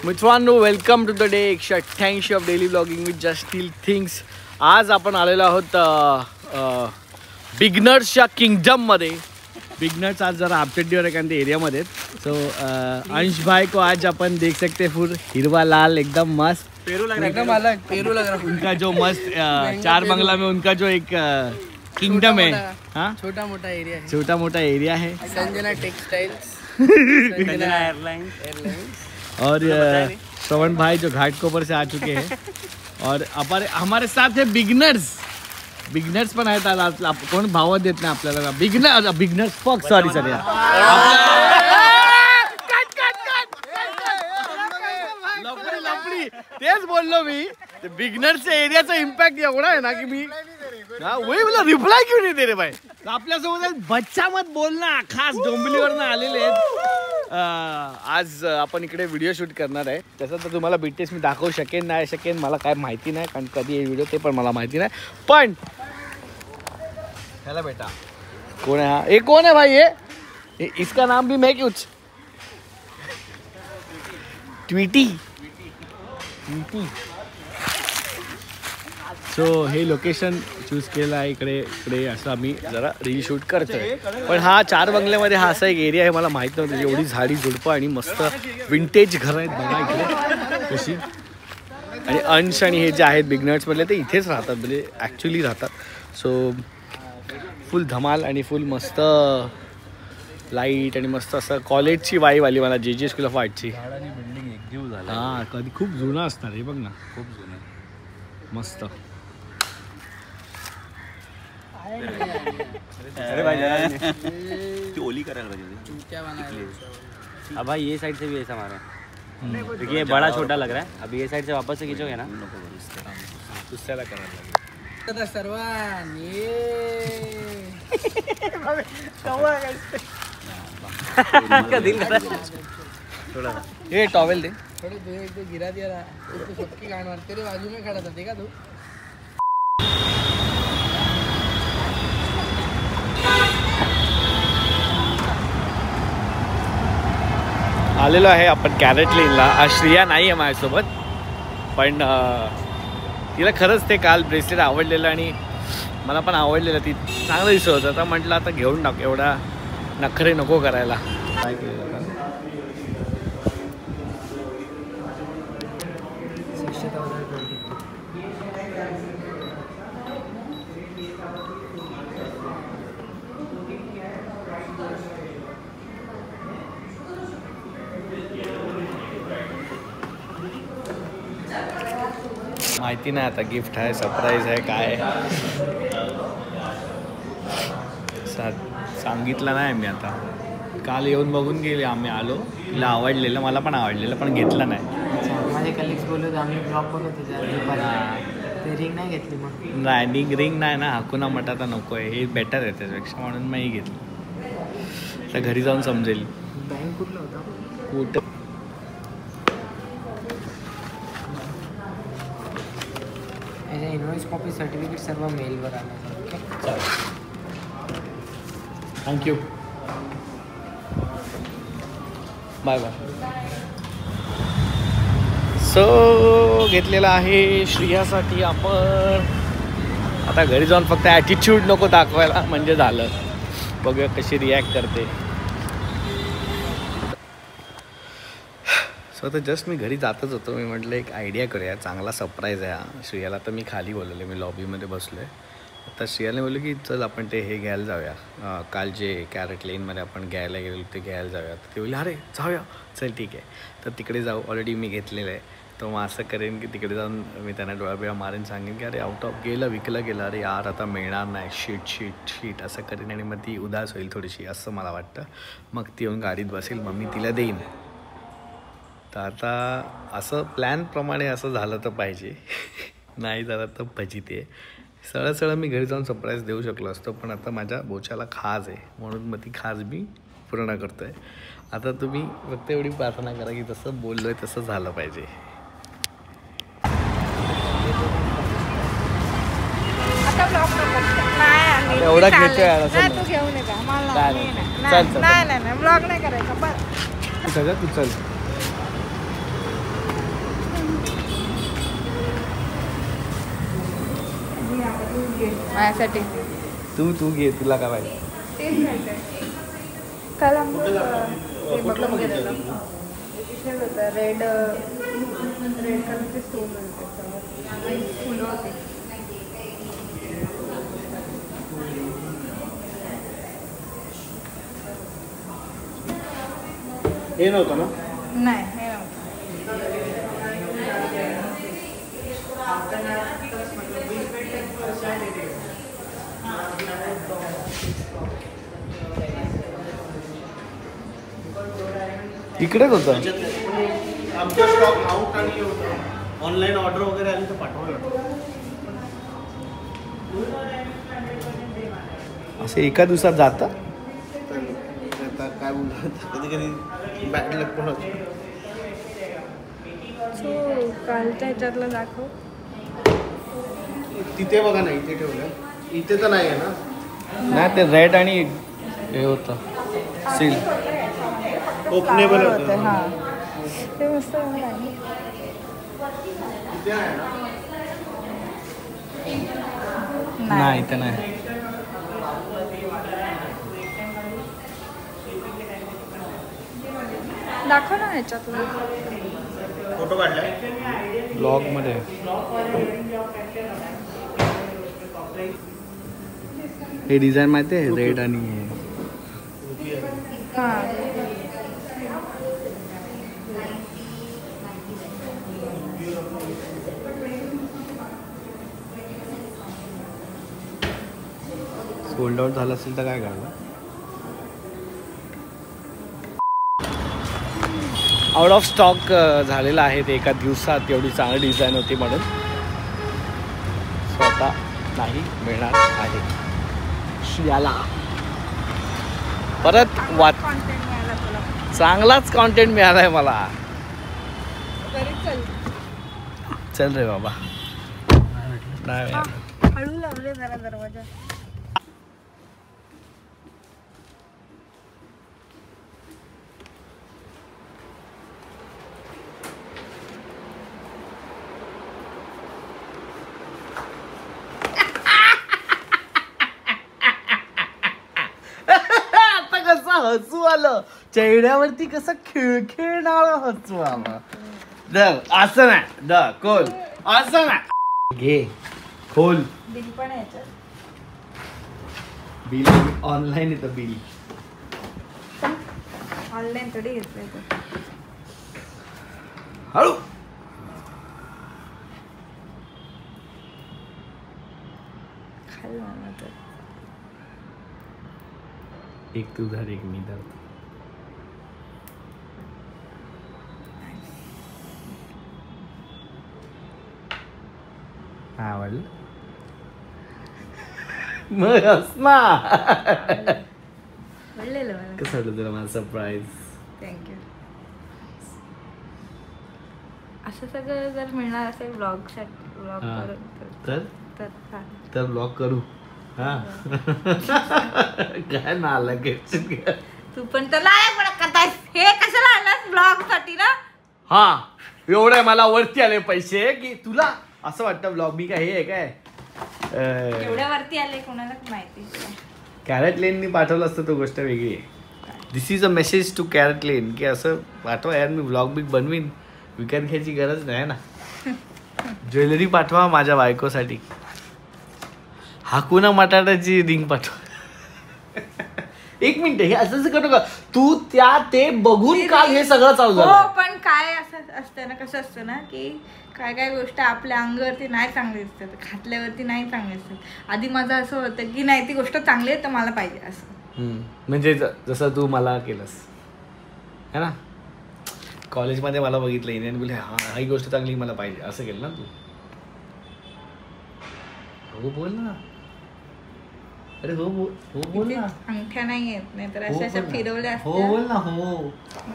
मित्रांनो welcome to the day 188 of daily vlogging with just steel things. आज आपण आलेलो आहोत बिगनर्सच्या किंगडममध्ये. बिगनर्स आज जरा अपडेटवर आहे कारण ते एरियामध्ये. सो अंश भाई को आज अपन देख सकते फुल हिरवा लाल एकदम मस्त पेरू लग रहा है उनका जो मस्त चार बंगला में उनका जो एक किंगडम है. हाँ छोटा मोटा एरिया है. छोटा मोटा एरिया है. संजना टेक्सटाइल्स, संजना एयरलाइंस और श्रवण भाई जो घाटकोपर से आ चुके हैं. और हमारे साथ है बिगनर्स पण आहेत. आज कोण भाव देत नाही आपल्याला. बिगनर्स फक सॉरी सर लपडी तेच बोललो मी. बिगनर्सच्या एरियाचा इम्पॅक्ट एवढा आहे ना की मी वही बोला रिप्लाय क्यों नाही दे रे भाई. आपल्यासोबत बच्चा मत बोलना खास डोंबिवलीवरनं आलेले आहेत. आज आपण इकडे व्हिडिओ शूट करणार आहे. तसं तर तुम्हाला बीटीएस मी दाखवू शकेन नाही शकेन मला काय माहिती नाही कारण कधी हे व्हिडिओ ते पण मला माहिती नाही. पण ह्याला बेटा कोण आहे हा? हे कोण आहे भाई? ये इसका नाम भी मैं कुछ ट्वीटी. सो हे लोकेशन चूज केलं आहे. इकडे असं आम्ही जरा रील शूट करतोय. पण हा चार बंगल्यामध्ये हा असा एक एरिया आहे मला माहीत नव्हतं. एवढी झाडी झुडपं आणि मस्त विंटेज घरं आहेत बघा इकडे कशी. आणि अंश आणि हे जे आहेत बिगनर्समधले ते इथेच राहतात म्हणजे ॲक्च्युली राहतात. सो फुल धमाल आणि फुल मस्त लाईट आणि मस्त असं कॉलेजची वाईव आली मला. जे स्कूल ऑफ आर्टची बिल्डिंग एक जीव झाला. हां कधी खूप जुनं असणार हे बघ ना. खूप जुनं मस्त. अरे भाई ओली करायला पाहिजे. अब भाई ये साइड से भी ऐसा मारा क्योंकि ये बड़ा छोटा लग रहा है. अभी ये साइड से वापस से खींचोगे ना दुसऱ्याला करायला सर्वान ये टॉवेल दे. थोड़े दूर एक तो गिरा दिया रहा तो सबकी गांड मार. तेरे बाजू में खड़ा था देखा तू. आलेलो आहे आपण कॅरेट लेनला. आज श्रिया नाही आहे माझ्यासोबत पण तिला खरंच ते काल ब्रेसलेट आवडलेलं आणि मला पण आवडलेलं. ती चांगलं दिसत होतं. आता म्हटलं आता घेऊन टाक एवढा नखरे नको करायला. काय केलेलं माहिती नाही आता. गिफ्ट आहे सरप्राईज आहे काय सांगितलं नाही मी. आता काल येऊन बघून गेले आम्ही आलो. तिला आवडलेलं मला पण आवडलेलं पण घेतलं नाही. माझे कलिग्स बोलले होते आम्ही ब्लॉग बघत होते. रिंग नाही घेतली मग. नाही रिंग नाही ना. हाकुना मटाता नको आहे हे बेटर आहे त्याच्यापेक्षा म्हणून मी घेतलं. तर घरी जाऊन समजेल. बँक कुठला होता कुठं इनवॉइस कॉपी सर्टिफिकेट सर्व मेलवर आलं. Thank you bye bye. सो घेतलेला आहे श्रियासाठी आपण. आता घरी जाऊन फक्त ॲटिट्यूड नको दाखवायला म्हणजे झालं. बघूया कशी रिॲक्ट करते. सो आता जस्ट मी घरी जातच होतो. मी म्हटलं एक आयडिया करूया. चांगला सरप्राईज आहे हा श्रियाला. तर मी खाली बोलवले. मी लॉबीमध्ये बसलो आहे. आता श्रियाने बोललं की चल आपण ते हे घ्यायला जाऊया. काल जे कॅरेट लेनमध्ये आपण घ्यायला गेलो ते घ्यायला जाऊया. ते बोलले अरे जाऊया चल ठीक आहे. तर तिकडे जाऊ. ऑलरेडी मी घेतलेलं आहे. तर मग असं करेन की तिकडे जाऊन मी त्यांना डोळा मारेन सांगेन की अरे आउट ऑफ विकलं गेलं. अरे यार आता मिळणार नाही. शीट असं करेन आणि मग ती उदास होईल थोडीशी असं मला वाटतं. मग ती येऊन गाडीत बसेल मग मी तिला देईन. तर आता असं प्लॅनप्रमाणे असं झालं तर पाहिजे. नाही झालं तर फजिती आहे. सरळ मी घरी जाऊन सरप्राईज देऊ शकलो असतो पण आता माझ्या बोचाला खाज आहे म्हणून मग ती खाज मी पूर्ण करतो आहे. आता तुम्ही फक्त एवढी प्रार्थना करा की जसं बोललो आहे तसं झालं पाहिजे. एवढा घेतोय चल ब्लॉग नाही करायचा. चल तू चल. तू घे माझ्यासाठी. तू घे, तुला काय पाहिजे. तेच घ्यायचं. काल आमचं ते बघून गेलेलं इथेच होतं. रेड कलरचे स्टोन होते त्याच्यावर फुलं होते. हे नव्हतं ना? नाही हे नव्हतं. इकडेच होतं. आमचा स्टॉक आउट आणि होतं. ऑनलाईन ऑर्डर वगैरे आली तर पाठवायला. असे एका दिवसात जातं. आता काय बोलतात, कधी कधी बॅड लक पण होतं. सो कालच्या ह्याच्यातलं दाखव. तिथे बघा ना, इथे ठेवलं. इथे तर नाही आहे ना? नाही, ते रेड आणि हे होतं सील. ओपनेबल Flower होतं. हा ते मस्त आहे. तिथे आहे ना? नाही ते नाही. दाखव ना ह्याच्यातलं. फोटो काढलाय? ब्लॉग मध्ये. हे डिझाईन माहिती आहे, रेड आणि हे. हा सोल्ड आउट झालं असेल तर काय करायला. आउट ऑफ स्टॉक झालेला आहे ते एका दिवसात. एवढी चांगली डिझाईन होती म्हणून स्वतः नाही मिळणार आहे श्रियाला. परत कॉन्टेंट मिळाला तुला. चांगलाच कॉन्टेंट मिळाला आहे मला. तरी चल. चल रे बाबा. नाही हा, हळू लावले जरा दरवाजा. आता कसं हसू आलं चेहऱ्यावरती, कसं खिळखिळणार हसू आलं. दर असं नाही, द खोल असं नाही. घे खोल. बिल पण आहे याच्यात. बिल ऑनलाईन येतं बिल. ऑनलाईन थोडी घेतलंय ते. हळू. खाली मला तर. एक तू धर, एक मी धर. आवडलं मग हस ना. आवडलेलं मला. कसं वाटलं तुला माझं सरप्राईज. थँक्यू. असं सगळं जर मिळणार असेल ब्लॉग हा. करून तर तर हा. तर ब्लॉग करू. हा काय नालायक आहे. तू पण तर लायक मला करतायस. हे कशाला आणलास ब्लॉग साठी ना. हा एवढे मला वरती आले पैसे की तुला असं वाटतं ब्लॉग मी काय हे आहे काय. एवढ्या वरती आले कोणाला माहिती. कॅरेट लेननी पाठवलं असतं तो गोष्ट वेगळी आहे. This is a message to CaratLane की असं पाठवा यार, मी ब्लॉग बिग बनवीन, विकत घ्यायची गरज नाही ना. ज्वेलरी पाठवा माझ्या बायकोसाठी. हाकुना मटाटाची रिंग पाठवा. एक मिनिट, हे असं करू का तू त्या ते बघून काल हे सगळं चालू हो झालं. पण काय असं असतं ना, कसं असतं ना की काय काय गोष्ट आपल्या अंगावरती नाही चांगली दिसतात, घातल्यावरती नाही चांगली दिसतात. आधी माझं असं होतं की नाही ती गोष्ट चांगली आहे तर मला पाहिजे असं. म्हणजे जसं तू मला केलंस है ना. कॉलेजमध्ये मला बघितलं इंडियन बोल, हा ही गोष्ट चांगली मला पाहिजे असं केलं ना तू. हो बोल ना. अरे हो बोल, हो बोल ना. अंगठ्या नाही येत, नाही तर हो अशा बोल ना. फिरवल्या हो असत्या. बोल ना. हो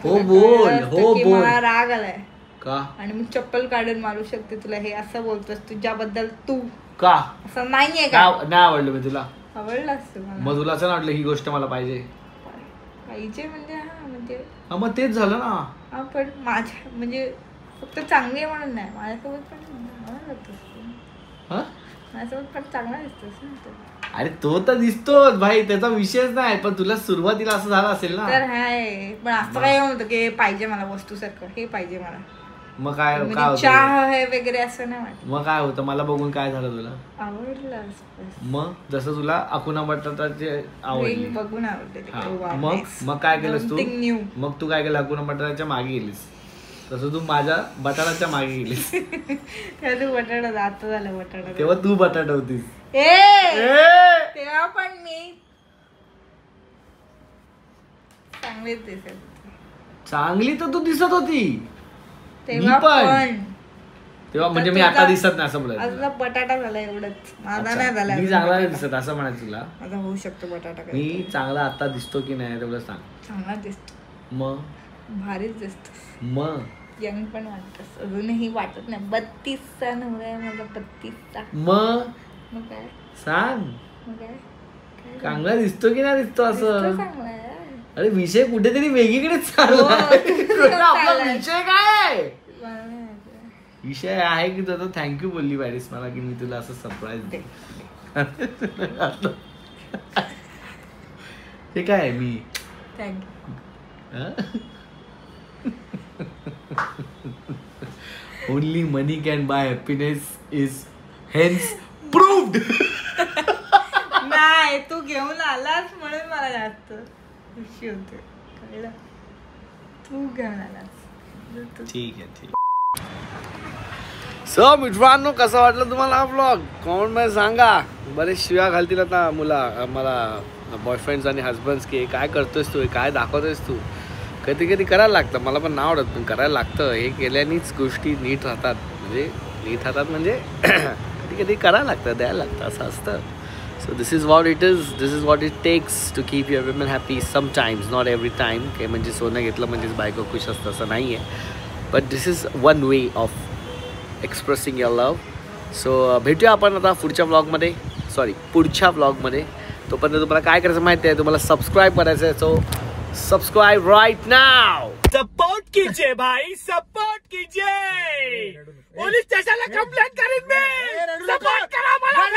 तुला बोल, कळलं असतं हो की बोल. मला राग आलाय का आणि मी चप्पल काढून मारू शकते तुला. हे असं बोलतोस तुझ्याबद्दल तू का असं नाहीये का. नाही आवडलं मी तुला. आवडलं असतं मला. मग तुला असं नाही वाटलं ही गोष्ट मला पाहिजे. पाहिजे म्हणजे हा म्हणजे हा मग तेच झालं ना. हा पण माझ्या म्हणजे फक्त चांगली आहे म्हणून नाही, माझ्यासोबत पण आवडलं असतं. हा माझ्यासोबत पण चांगला दिसतोस ना तू. अरे तो तर दिसतोच भाई, त्याचा विषयच नाही, पण तुला सुरुवातीला असं झालं असेल ना. तर हाय, पण असं काय होतं की हे पाहिजे मला वस्तू सारखं, हे पाहिजे मला, मग काय म्हणजे काय होतं? चहा आहे वगैरे असं नाही वाटत. मग काय होतं, मला बघून काय झालं तुला? आवडलं मग जसं तुला अकुना बटाटाचे आवडले, बघून आवडले ते. हा. Wow, मग nice. मग काय केलंस तू? Something new. मग तू काय केलं, अकुना बटाटाच्या मागे गेलीस, तसं तू माझ्या बटाटाच्या मागे गेलीस. तेव्हा तू बटाटा जात झालं बटाटा. तेव्हा तू बटाटा होतीस. तेव्हा पण मी चांगलीच दिसत होती. चांगली तर तू दिसत होती तेव्हा पण. तेव्हा, म्हणजे मी आता दिसत नाही असं बोलायचं. माझा बटाटा झाला एवढंच, माझा अच्छा, नाही झाला. मी चांगला नाही दिसत असं म्हणायचं तुला? माझा होऊ शकतो बटाटा. मी चांगला आता दिसतो की नाही तेवढं सांग. चांगला दिसतो, मग भारीच दिसतो, मग यंग पण वाटतस, अजूनही वाटत नाही. 32चा नवरा आहे माझा, 32चा. मग काय सांग, मग काय चांगला दिसतो की नाही दिसतो असं? चांगला आहे. अरे विषय कुठेतरी वेगळीकडेच चाललाय. आपला विषय काय आहे? मला नाही माहिती. विषय आहे की तुझं थँक्यू बोलली पॅरिस मला की मी तुला असं सरप्राईज दे. हे काय आहे मी? Thank you. Only money can buy happiness is hence proved. नाही, तू घेऊन आलास म्हणून मला जास्त खुशी होते, कळलं? तू घेऊन आलास. ठीक आहे, ठीक. सो मित्रांनो, कसा वाटला तुम्हाला हा ब्लॉग कॉमेंट मध्ये सांगा. बरेच शिव्या घालतील आता मला बॉयफ्रेंड्स आणि हजबंड्स की काय करतोयस तू, काय दाखवतोयस तू. कधी कधी करायला लागतं, मला पण नाही आवडत पण करायला लागतं. हे केल्यानेच गोष्टी नीट राहतात, म्हणजे कधी कधी करायला लागतं, द्यायला लागतं, असं असतं. So this is what it is. This is what it takes to keep your women happy sometimes, not every time. Okay, म्हणजे सोनं घेतलं म्हणजेच बायको खुश असतं असं नाही आहे. But this is one way of expressing your love. So भेटूया आपण आता पुढच्या व्लॉगमध्ये. तोपर्यंत तुम्हाला काय करायचं माहिती आहे, तुम्हाला सबस्क्राईब करायचं आहे. सो सबस्क्राईब राईट नाव. सपोर्ट कीजिए भाई, सपोर्ट कीजिए. पोलीस स्टेशनला कंप्लेंट करीन मी. सपोर्ट करा मला.